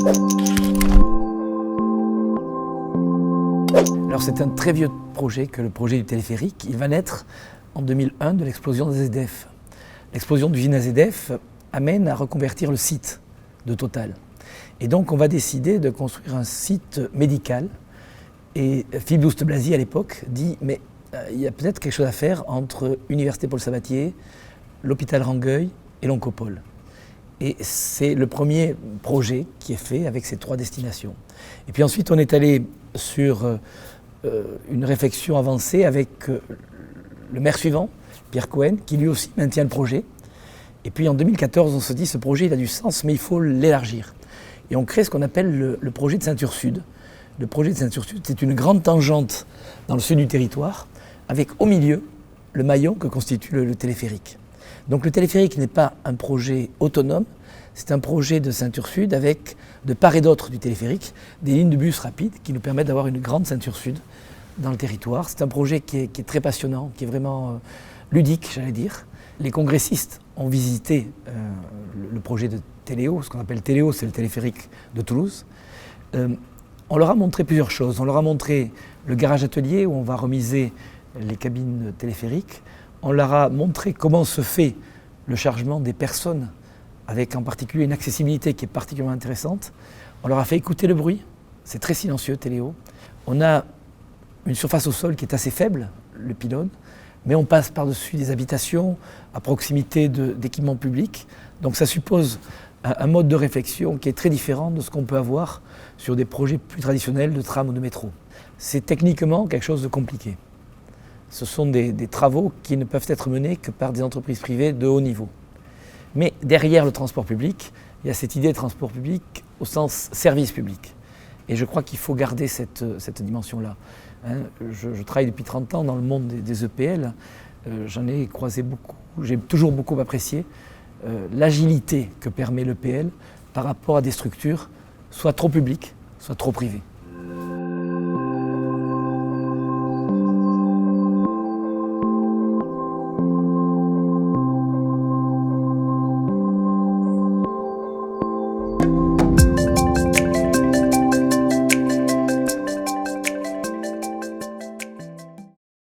Alors c'est un très vieux projet que le projet du téléphérique. Il va naître en 2001 de l'explosion des AZF. L'explosion de l'usine AZF amène à reconvertir le site de Total. Et donc on va décider de construire un site médical. Et Philippe Douste-Blazy à l'époque dit mais il y a peut-être quelque chose à faire entre Université Paul Sabatier, l'hôpital Rangueil et l'Oncopole. Et c'est le premier projet qui est fait avec ces trois destinations. Et puis ensuite on est allé sur une réflexion avancée avec le maire suivant, Pierre Cohen, qui lui aussi maintient le projet. Et puis en 2014, on se dit ce projet il a du sens, mais il faut l'élargir. Et on crée ce qu'on appelle le projet de Ceinture Sud. Le projet de Ceinture Sud, c'est une grande tangente dans le sud du territoire, avec au milieu le maillon que constitue le téléphérique. Donc le téléphérique n'est pas un projet autonome, c'est un projet de Ceinture Sud avec de part et d'autre du téléphérique des lignes de bus rapides qui nous permettent d'avoir une grande Ceinture Sud dans le territoire. C'est un projet qui est très passionnant, qui est vraiment ludique, j'allais dire. Les congressistes ont visité le projet de Téléo, ce qu'on appelle Téléo, c'est le téléphérique de Toulouse. On leur a montré plusieurs choses. On leur a montré le garage atelier où on va remiser les cabines téléphériques. On leur a montré comment se fait le chargement des personnes, avec en particulier une accessibilité qui est particulièrement intéressante. On leur a fait écouter le bruit. C'est très silencieux, Téléo. On a une surface au sol qui est assez faible, le pylône, mais on passe par-dessus des habitations à proximité d'équipements publics. Donc ça suppose un mode de réflexion qui est très différent de ce qu'on peut avoir sur des projets plus traditionnels de tram ou de métro. C'est techniquement quelque chose de compliqué. Ce sont des travaux qui ne peuvent être menés que par des entreprises privées de haut niveau. Mais derrière le transport public, il y a cette idée de transport public au sens service public. Et je crois qu'il faut garder cette dimension-là. Je travaille depuis 30 ans dans le monde des EPL. J'en ai croisé beaucoup. J'ai toujours beaucoup apprécié l'agilité que permet l'EPL par rapport à des structures soit trop publiques, soit trop privées.